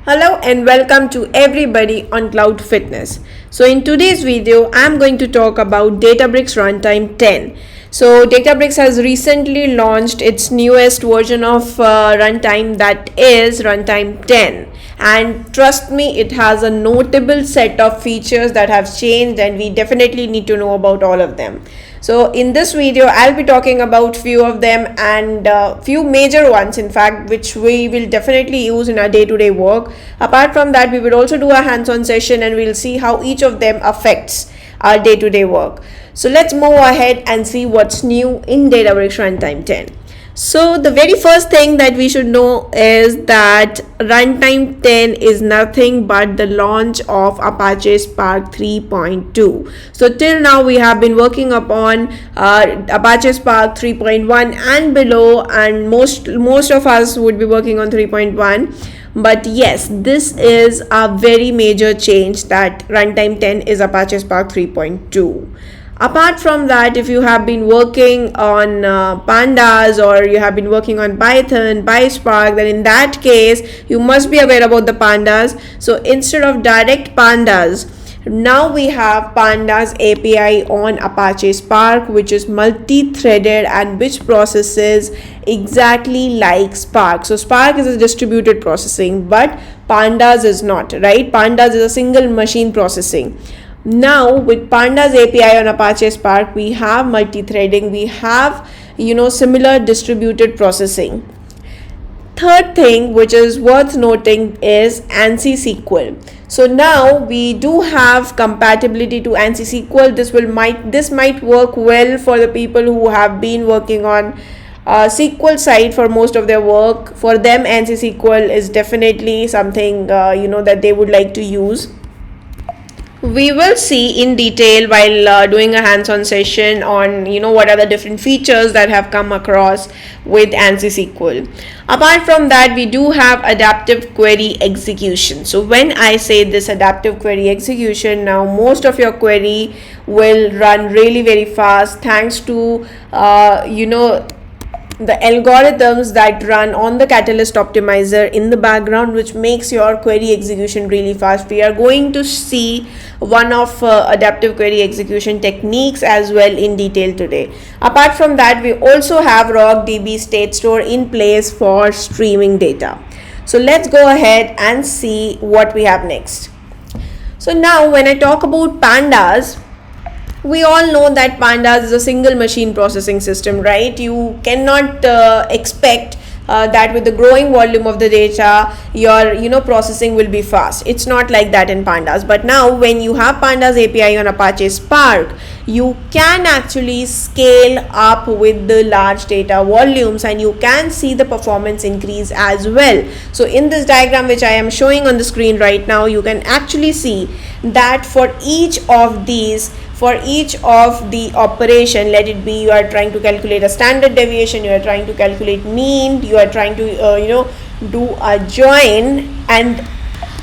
Hello and welcome to everybody on Cloud Fitness. So in today's video, I'm going to talk about Databricks Runtime 10. So Databricks has recently launched its newest version of Runtime, that is Runtime 10. And trust me, it has a notable set of features that have changed and we definitely need to know about all of them. So in this video, I'll be talking about few of them and few major ones, in fact, which we will definitely use in our day-to-day work. Apart from that, we will also do a hands-on session and we'll see how each of them affects our day-to-day work. So let's move ahead and see what's new in Databricks Runtime 10. So the very first thing that we should know is that Runtime 10 is nothing but the launch of Apache Spark 3.2. So till now we have been working upon Apache Spark 3.1 and below, and most of us would be working on 3.1. But yes, this is a very major change that Runtime 10 is Apache Spark 3.2. Apart from that, if you have been working on Pandas or you have been working on Python, PySpark, then in that case, you must be aware about the Pandas. So instead of direct Pandas, now we have Pandas API on Apache Spark, which is multi-threaded and which processes exactly like Spark. So Spark is a distributed processing, but Pandas is not, right? Pandas is a single machine processing. Now with Pandas API on Apache Spark, we have multi-threading, we have similar distributed processing. Third thing which is worth noting is ANSI SQL. So now we do have compatibility to ANSI SQL. This might work well for the people who have been working on SQL side for most of their work. For them, ANSI SQL is definitely something that they would like to use. We will see in detail while doing a hands-on session on what are the different features that have come across with ANSI SQL. Apart from that, we do have adaptive query execution. So when I say this adaptive query execution, now most of your query will run really very fast thanks to the algorithms that run on the Catalyst optimizer in the background, which makes your query execution really fast. We are going to see one of adaptive query execution techniques as well in detail today. Apart from that, we also have RockDB state store in place for streaming data. So let's go ahead and see what we have next. So now when I talk about Pandas, we all know that Pandas is a single machine processing system, right? You cannot expect that with the growing volume of the data, your processing will be fast. It's not like that in Pandas. But now when you have Pandas API on Apache Spark, you can actually scale up with the large data volumes and you can see the performance increase as well. So in this diagram which I am showing on the screen right now, you can actually see that for each of the operation, let it be you are trying to calculate a standard deviation, you are trying to calculate mean, you are trying to do a join, and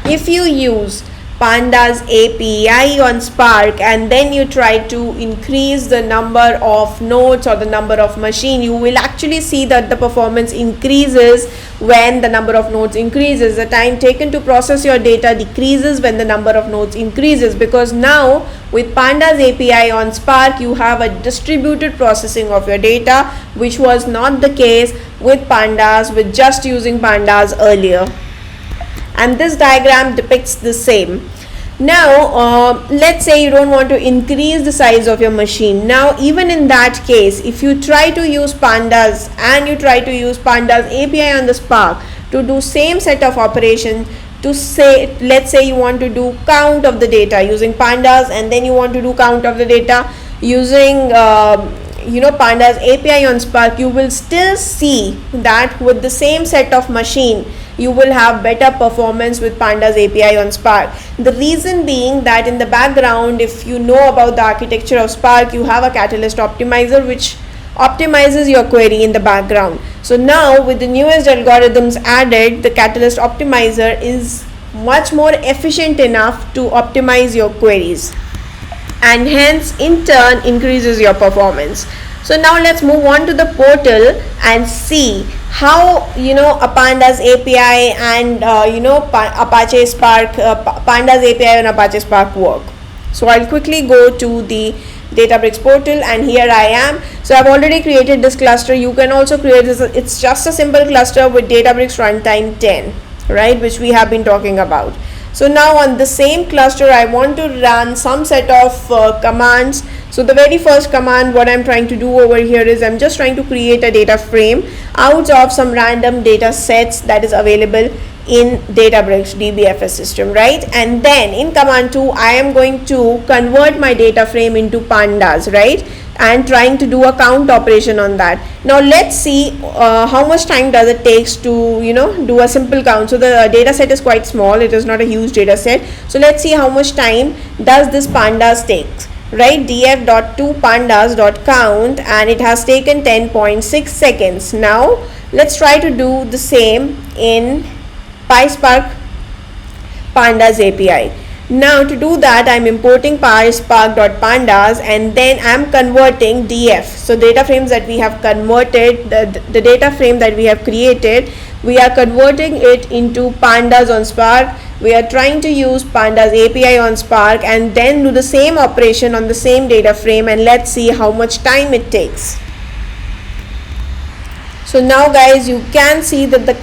if you use Pandas API on Spark and then you try to increase the number of nodes or the number of machine, you will actually see that the performance increases when the number of nodes increases. The time taken to process your data decreases when the number of nodes increases, because now with Pandas API on Spark you have a distributed processing of your data, which was not the case with Pandas, with just using Pandas earlier. And this diagram depicts the same. Now let's say you don't want to increase the size of your machine. Now even in that case, if you try to use Pandas and you try to use Pandas API on the Spark to do same set of operations, let's say you want to do count of the data using Pandas, and then you want to do count of the data using Pandas API on Spark, you will still see that with the same set of machine you will have better performance with Pandas API on Spark. The reason being that in the background, if you know about the architecture of Spark, you have a Catalyst optimizer which optimizes your query in the background. So now with the newest algorithms added, the Catalyst optimizer is much more efficient enough to optimize your queries, and hence in turn increases your performance. So now let's move on to the portal and see how a pandas API and Apache Spark, pandas API and Apache Spark work. So I'll quickly go to the Databricks portal, and here I am. So I've already created this cluster. You can also create this. It's just a simple cluster with Databricks runtime 10, right, which we have been talking about. So now on the same cluster, I want to run some set of commands. So the very first command, what I'm trying to do over here is I'm just trying to create a data frame out of some random data sets that is available in Databricks DBFS system, right? And then in command 2, I am going to convert my data frame into pandas, right? And trying to do a count operation on that. Now let's see how much time does it takes to do a simple count. So the data set is quite small, it is not a huge data set. So let's see how much time does this pandas takes, right? df.toPandas.count, and it has taken 10.6 seconds. Now let's try to do the same in PySpark pandas API. Now to do that, I'm importing PySpark.pandas, and then I'm converting df. So data frames that we have converted, the data frame that we have created, we are converting it into pandas on Spark. We are trying to use pandas API on Spark and then do the same operation on the same data frame, and let's see how much time it takes. So now guys, you can see that the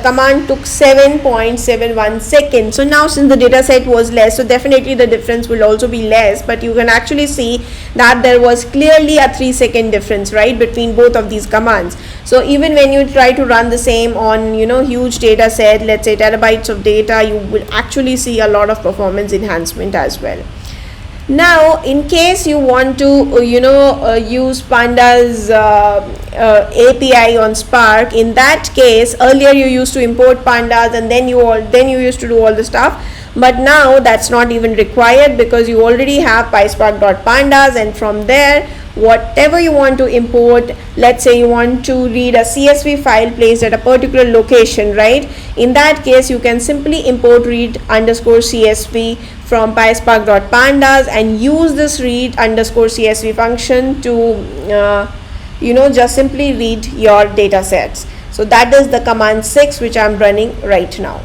command took 7.71 seconds. So now since the data set was less, so definitely the difference will also be less, but you can actually see that there was clearly a 3-second difference, right, between both of these commands. So even when you try to run the same on huge data set, let's say terabytes of data, you will actually see a lot of performance enhancement as well. Now in case you want to use pandas API on Spark, in that case earlier you used to import pandas and then you used to do all the stuff, but now that's not even required because you already have PySpark.pandas, and from there whatever you want to import, let's say you want to read a CSV file placed at a particular location, right? In that case you can simply import read_CSV from PySpark.pandas and use this read_CSV function to just simply read your data sets. So that is the command 6 which I'm running right now.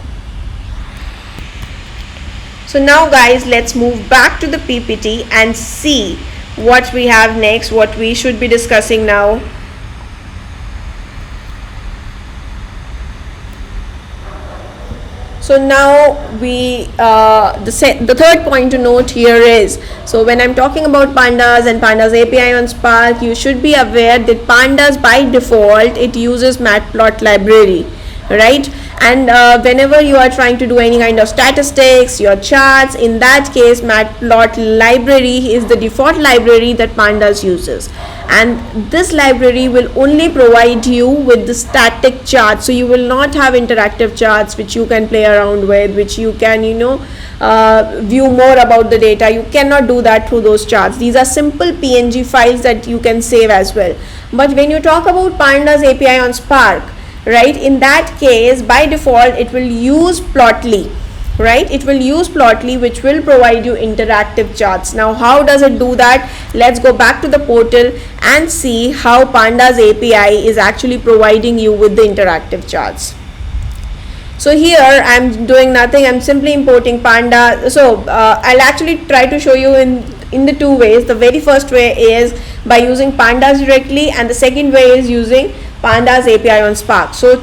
So now guys, let's move back to the PPT and see what we have next, what we should be discussing now. So now we the third point to note here is, so when I'm talking about pandas and pandas API on Spark, you should be aware that pandas by default it uses matplot library, right? And whenever you are trying to do any kind of statistics, your charts, in that case matplot library is the default library that pandas uses, and this library will only provide you with the static charts. So you will not have interactive charts which you can play around with, which you can view more about the data. You cannot do that through those charts. These are simple PNG files that you can save as well. But when you talk about pandas API on Spark, right, in that case by default it will use Plotly, right? It will use Plotly, which will provide you interactive charts. Now how does it do that? Let's go back to the portal and see how pandas API is actually providing you with the interactive charts. So here I'm doing nothing, I'm simply importing pandas. So I'll actually try to show you in the two ways. The very first way is by using pandas directly, and the second way is using pandas API on Spark. So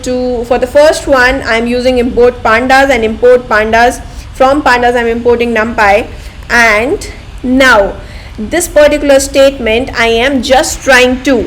for the first one, I'm using import pandas, and import pandas. From pandas I'm importing NumPy, and now this particular statement I am just trying to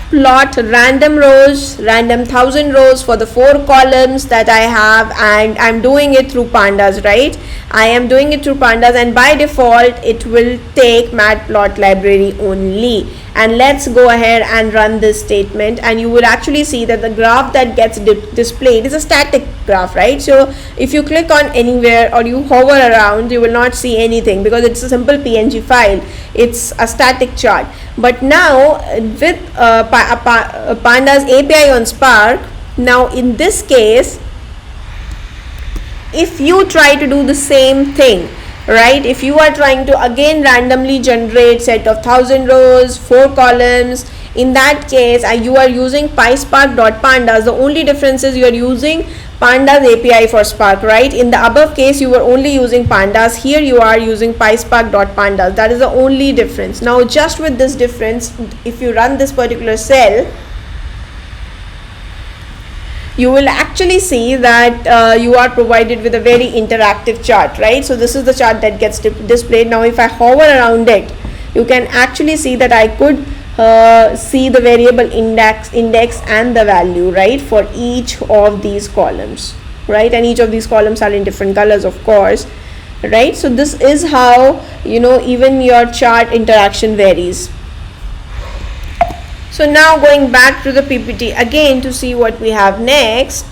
plot random 1000 rows for the 4 columns that I have, and I'm doing it through pandas, right? I am doing it through pandas, and by default it will take matplot library only. And let's go ahead and run this statement, and you will actually see that the graph that gets displayed is a static graph, right? So if you click on anywhere or you hover around, you will not see anything because it's a simple PNG file. It's a static chart. But now with pandas API on Spark, now in this case, if you try to do the same thing, right, if you are trying to again randomly generate set of 1000 rows, 4 columns, in that case you are using PySpark.pandas. The only difference is you are using pandas API for Spark, right? In the above case you were only using pandas, here you are using PySpark.pandas. That is the only difference. Now just with this difference, if you run this particular cell, you will actually see that you are provided with a very interactive chart, right? So this is the chart that gets displayed. Now if I hover around it, you can actually see that I could see the variable index and the value, right, for each of these columns, right? And each of these columns are in different colors, of course, right? So this is how, you know, even your chart interaction varies. So now going back to the PPT again to see what we have next,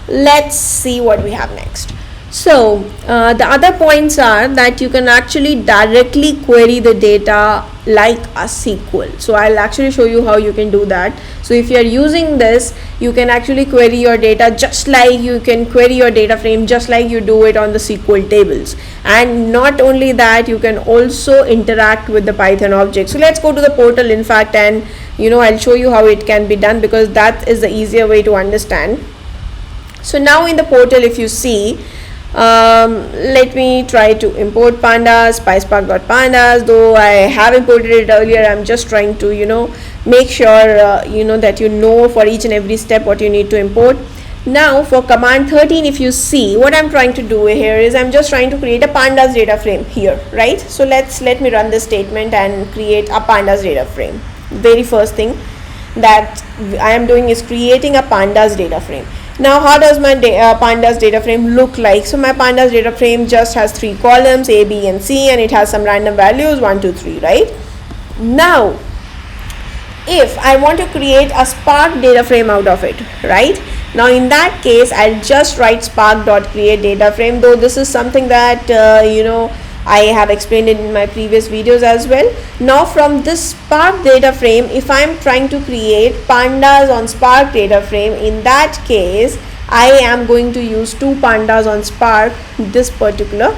let's see what we have next. So the other points are that you can actually directly query the data like a SQL. So I'll actually show you how you can do that. So if you are using this, you can actually query your data just like you can query your data frame, just like you do it on the SQL tables. And not only that, you can also interact with the Python object. So let's go to the portal, in fact, and you know, I'll show you how it can be done, because that is the easier way to understand. So now in the portal, if you see, let me try to import pandas, PySpark.pandas. Though I have imported it earlier, I'm just trying to, you know, make sure you know that you know for each and every step what you need to import. Now for command 13, if you see, what I'm trying to do here is I'm just trying to create a pandas data frame here, right? So let me run this statement and create a pandas data frame. Very first thing that I am doing is creating a pandas data frame. Now how does my pandas data frame look like? So my pandas data frame just has 3 columns, A, B and C, and it has some random values 1, 2, 3, right? Now if I want to create a Spark data frame out of it, right? Now in that case, I'll just write spark.create data frame, though this is something that you know, I have explained it in my previous videos as well. Now from this Spark data frame, if I'm trying to create pandas on Spark data frame, in that case I am going to use 2 pandas on Spark, this particular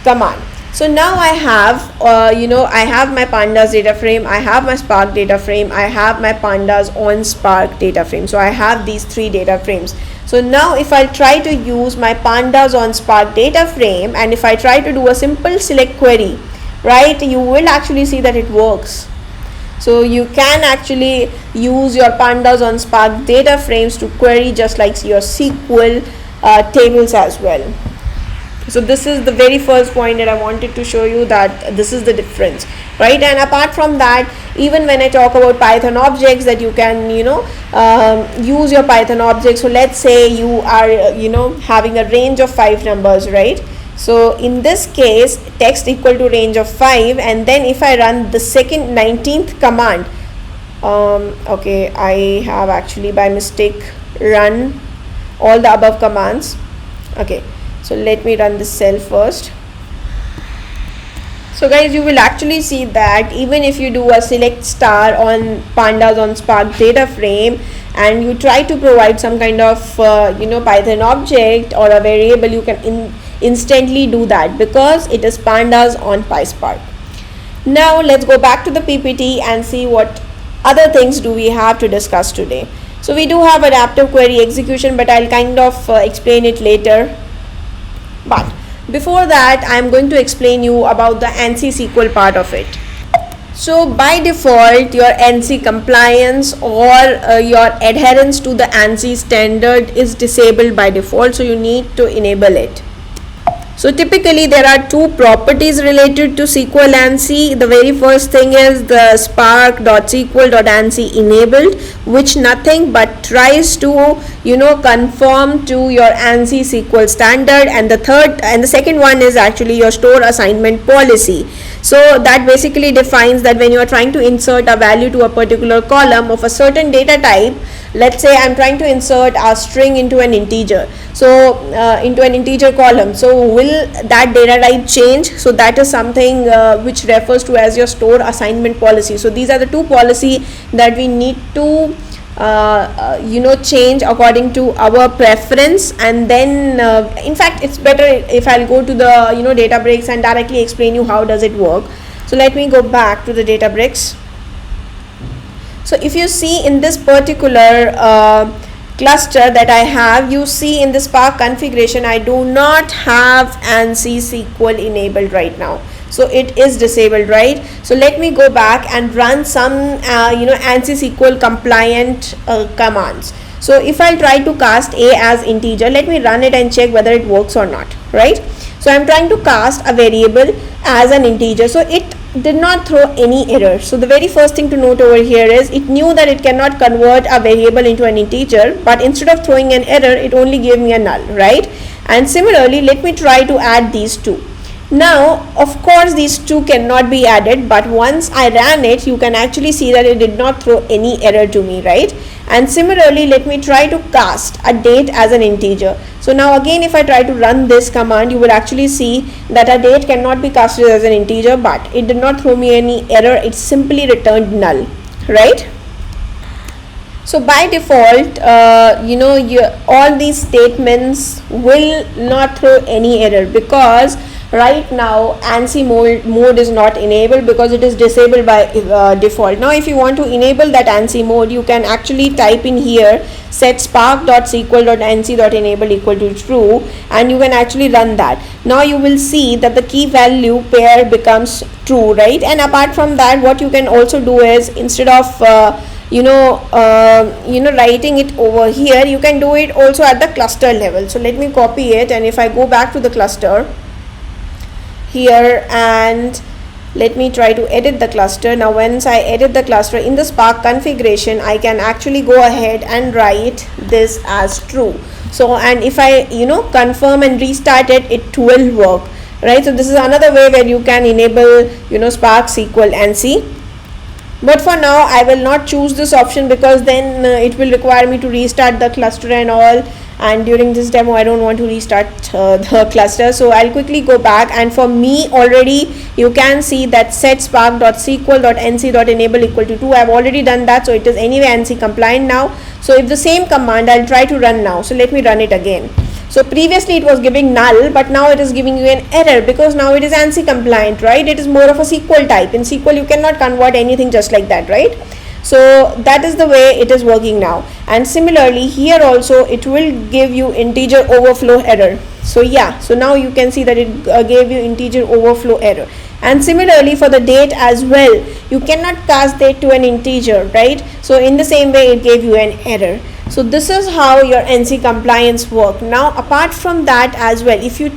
command. So now I have you know, I have my pandas data frame, I have my Spark data frame, I have my pandas on Spark data frame. So I have these 3 data frames. So now if I try to use my pandas on Spark data frame, and if I try to do a simple select query, right, you will actually see that it works. So you can actually use your pandas on Spark data frames to query just like your SQL tables as well. So this is the very first point that I wanted to show you, that this is the difference, right? And apart from that, even when I talk about Python objects, that you can, you know, use your Python objects. So let's say you are, you know, having a range of 5 numbers, right? So in this case, text equal to range of 5, and then if I run the second 19th command, okay, I have actually by mistake run all the above commands. Okay, so let me run this cell first. So guys, you will actually see that even if you do a select star on pandas on Spark data frame and you try to provide some kind of you know, Python object or a variable, you can instantly do that because it is pandas on PySpark. Now let's go back to the PPT and see what other things do we have to discuss today. So we do have adaptive query execution, but I'll kind of explain it later. But before that, I'm going to explain you about the ANSI SQL part of it. So by default, your ANSI compliance or your adherence to the ANSI standard is disabled by default, so you need to enable it. So typically there are 2 properties related to SQL ANSI. The very first thing is the spark.sql.ansI enabled, which nothing but tries to, you know, conform to your ANSI SQL standard, and the second one is actually your store assignment policy. So that basically defines that when you are trying to insert a value to a particular column of a certain data type, let's say I'm trying to insert a string into an integer, so into an integer column, so will that data type change? So that is something which refers to as your store assignment policy. So these are the 2 policy that we need to you know, change according to our preference. And then in fact it's better if I'll go to the, you know, Databricks and directly explain you how does it work. So let me go back to the Databricks. So if you see in this particular cluster that I have, you see in the Spark configuration I do not have ANSI SQL enabled right now. So it is disabled, right? So let me go back and run some ANSI SQL compliant commands. So if I try to cast a as integer, let me run it and check whether it works or not, right? So I'm trying to cast a variable as an integer, so it did not throw any error. So the very first thing to note over here is it knew that it cannot convert a variable into an integer, but instead of throwing an error, it only gave me a null, right? And similarly, let me try to add these two. Now of course these two cannot be added, but once I ran it, you can actually see that it did not throw any error to me, right? And similarly, let me try to cast a date as an integer. So now again, if I try to run this command, you will actually see that a date cannot be casted as an integer, but it did not throw me any error, it simply returned null, right? So by default, all these statements will not throw any error, because right now ANSI mode is not enabled because it is disabled by default. Now if you want to enable that ANSI mode, you can actually type in here set spark.sql.ansi.enable equal to true, and you can actually run that. Now you will see that the key value pair becomes true, right? And apart from that, what you can also do is, instead of writing it over here, you can do it also at the cluster level. So let me copy it, and if I go back to the cluster here and let me try to edit the cluster. Now once I edit the cluster in the Spark configuration, I can actually go ahead and write this as true. So and if I confirm and restart it, it will work, right? So this is another way where you can enable Spark SQL ANSI. But for now I will not choose this option, because then it will require me to restart the cluster and all, and during this demo I don't want to restart the cluster. So I'll quickly go back, and for me already you can see that set spark.sql.nc.enable equal to 2. I've already done that, so it is anyway ANSI compliant now. So if the same command I'll try to run now, so let me run it again. So previously it was giving null, but now it is giving you an error, because now it is ANSI compliant, right? It is more of a SQL type. In SQL you cannot convert anything just like that, right? So that is the way it is working now. And similarly here also it will give you integer overflow error. So yeah, so now you can see that it gave you integer overflow error. And similarly for the date as well, you cannot cast date to an integer, right? So in the same way it gave you an error. So this is how your ANSI compliance work. Now apart from that as well, if you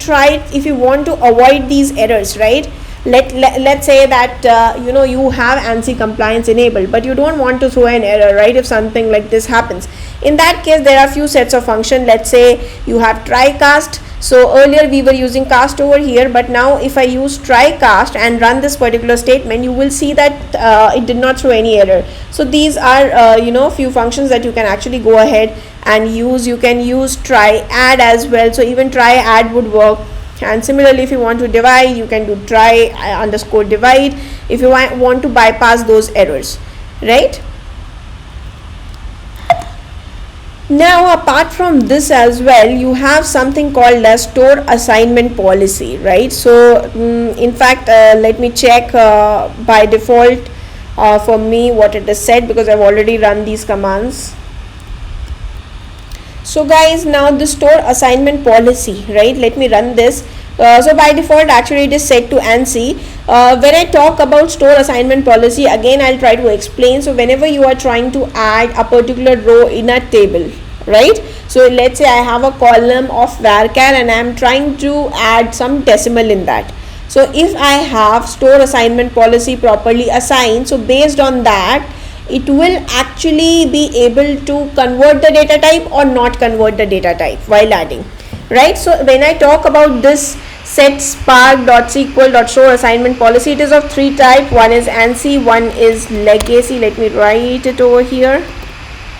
want to avoid these errors, right? Let's say that you have ANSI compliance enabled, but you don't want to throw an error, right? If something like this happens, in that case there are few sets of function. Let's say you have try cast. So earlier we were using cast over here, but now if I use try cast and run this particular statement, you will see that it did not throw any error. So these are few functions that you can actually go ahead and use. You can use try add as well, so even try add would work. And similarly if you want to divide, you can do try underscore divide if you want to bypass those errors, right? Now apart from this as well, you have something called as store assignment policy, right? So in fact let me check by default for me what it is set, because I've already run these commands. So guys, now the store assignment policy, right? Let me run this. So by default actually it is set to ANSI. When I talk about store assignment policy, again I'll try to explain. So whenever you are trying to add a particular row in a table, right? So let's say I have a column of varchar and I'm trying to add some decimal in that. So if I have store assignment policy properly assigned, so based on that it will actually be able to convert the data type or not convert the data type while adding, right? So when I talk about this set spark.sql.store assignment policy, it is of three types. One is ANSI, one is legacy. Let me write it over here.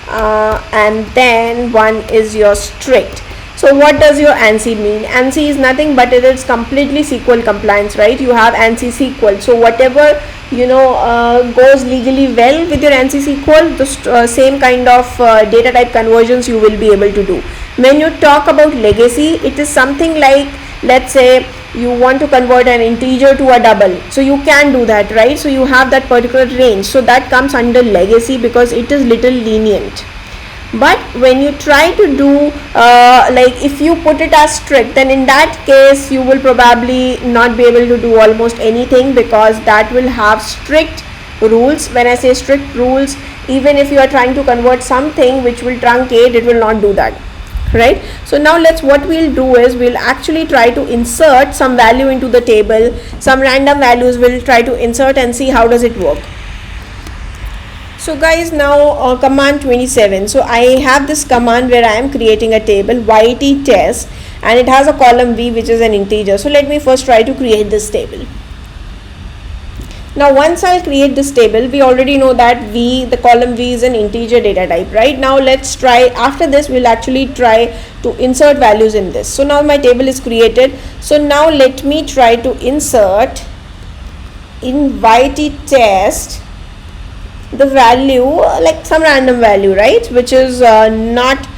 And then one is your strict. So what does your ANSI mean? ANSI is nothing but it is completely SQL compliance, right? You have ANSI SQL. So whatever goes legally well with your ANSI SQL, the same kind of data type conversions you will be able to do. When you talk about legacy, it is something like, let's say you want to convert an integer to a double, so you can do that, right? So you have that particular range, so that comes under legacy because it is little lenient. But when you try to do like if you put it as strict, then in that case you will probably not be able to do almost anything, because that will have strict rules. When I say strict rules, even if you are trying to convert something which will truncate, it will not do that, right? So now what we'll do is we'll actually try to insert some value into the table, some random values we'll try to insert and see how does it work. So guys, now command 27. So I have this command where I am creating a table YT test, and it has a column V which is an integer. So let me first try to create this table. Now once I'll create this table, we already know that the column V is an integer data type, right? Now let's try, after this we'll actually try to insert values in this. So now my table is created. So now let me try to insert in YT test the value, like some random value, right, which is not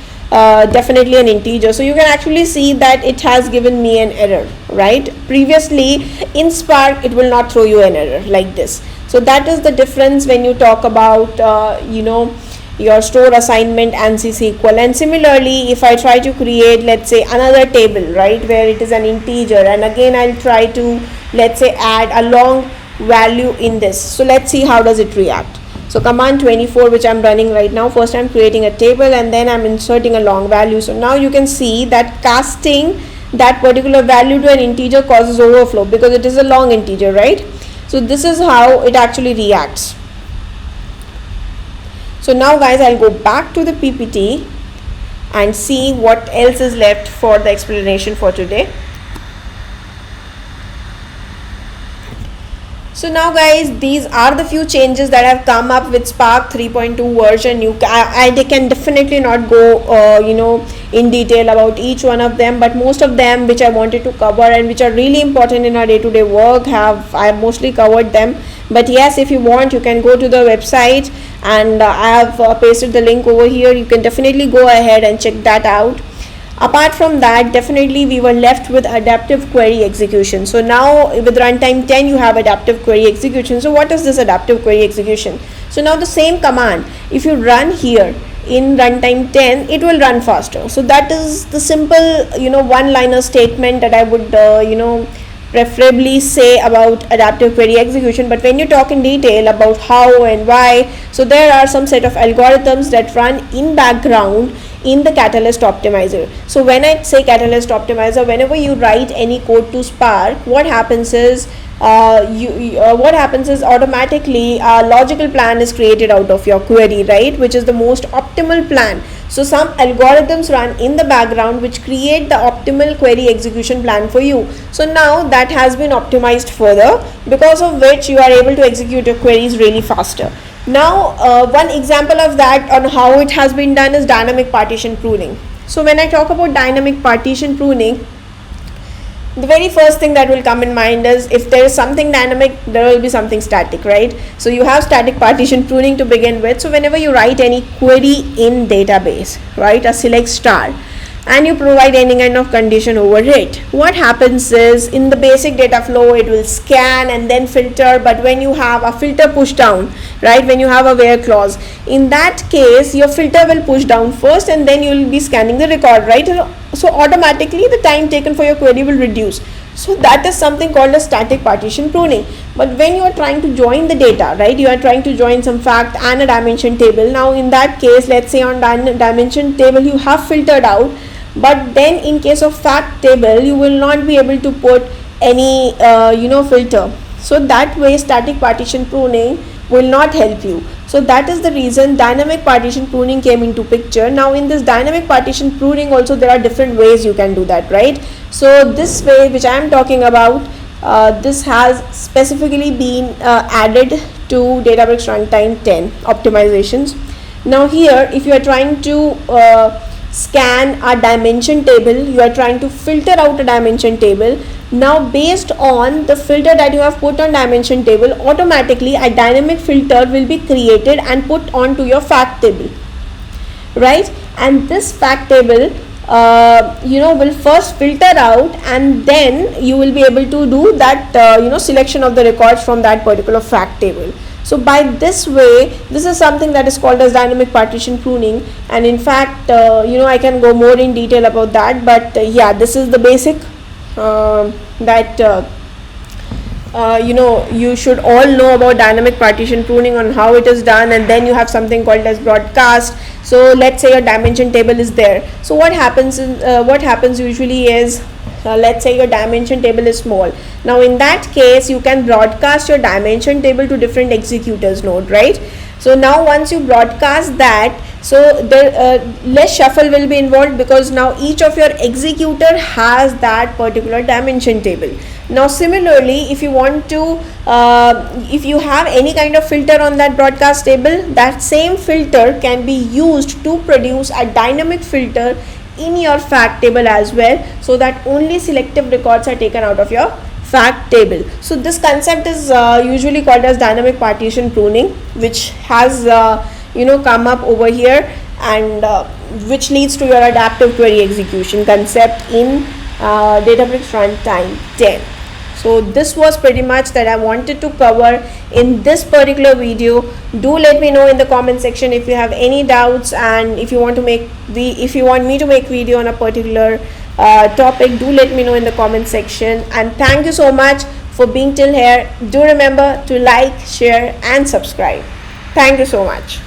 definitely an integer. So you can actually see that it has given me an error, right? Previously in Spark it will not throw you an error like this. So that is the difference when you talk about your store assignment ANSI SQL. And similarly, if I try to create, let's say, another table, right, where it is an integer, and again I'll try to, let's say, add a long value in this. So let's see how does it react. So command 24, which I'm running right now, first I'm creating a table and then I'm inserting a long value. So now you can see that casting that particular value to an integer causes overflow because it is a long integer, right? So this is how it actually reacts. So now guys, I'll go back to the PPT and see what else is left for the explanation for today. So now guys, these are the few changes that have come up with Spark 3.2 version. I can definitely not go in detail about each one of them, but most of them which I wanted to cover and which are really important in our day-to-day work I have mostly covered them. But yes, if you want, you can go to the website, and I have pasted the link over here. You can definitely go ahead and check that out. Apart from that, definitely we were left with adaptive query execution. So now with runtime 10 you have adaptive query execution. So what is this adaptive query execution? So now the same command, if you run here in runtime 10, it will run faster. So that is the simple one-liner statement that I would preferably say about adaptive query execution. But when you talk in detail about how and why, so there are some set of algorithms that run in background in the Catalyst Optimizer. So when I say Catalyst Optimizer, whenever you write any code to Spark, what happens is automatically a logical plan is created out of your query, right, which is the most optimal plan. So some algorithms run in the background which create the optimal query execution plan for you. So now that has been optimized further, because of which you are able to execute your queries really faster. Now one example of that on how it has been done is dynamic partition pruning. So when I talk about dynamic partition pruning, the very first thing that will come in mind is if there is something dynamic, there will be something static, right? So you have static partition pruning to begin with. So whenever you write any query in database, right, a select star, and you provide any kind of condition over it, what happens is in the basic data flow it will scan and then filter. But when you have a filter push down, right, when you have a where clause, in that case your filter will push down first and then you will be scanning the record, right? So automatically the time taken for your query will reduce. So that is something called a static partition pruning. But when you are trying to join the data, right, you are trying to join some fact and a dimension table. Now in that case, let's say on dimension table you have filtered out, but then in case of fact table you will not be able to put any filter. So that way static partition pruning will not help you. So that is the reason dynamic partition pruning came into picture. Now in this dynamic partition pruning also there are different ways you can do that, right? So this way which I am talking about, this has specifically been added to Databricks Runtime 10 optimizations. Now here if you are trying to scan a dimension table, you are trying to filter out a dimension table. Now based on the filter that you have put on dimension table, automatically a dynamic filter will be created and put onto your fact table, right? And this fact table will first filter out, and then you will be able to do that selection of the records from that particular fact table. So by this way, this is something that is called as dynamic partition pruning, and in fact I can go more in detail about that, but yeah, this is the basic that you should all know about dynamic partition pruning, on how it is done. And then you have something called as broadcast. So let's say your dimension table is there. So what happens usually is, let's say your dimension table is small. Now in that case, you can broadcast your dimension table to different executors node, right? So now once you broadcast that, so there less shuffle will be involved, because now each of your executor has that particular dimension table. Now similarly, if you want to if you have any kind of filter on that broadcast table, that same filter can be used to produce a dynamic filter in your fact table as well, so that only selective records are taken out of your fact table. So this concept is usually called as dynamic partition pruning, which has come up over here, and which leads to your adaptive query execution concept in Databricks Runtime 10. So this was pretty much that I wanted to cover in this particular video. Do let me know in the comment section if you have any doubts, and if you want me to make video on a particular topic, do let me know in the comment section. And thank you so much for being till here. Do remember to like, share and subscribe. Thank you so much.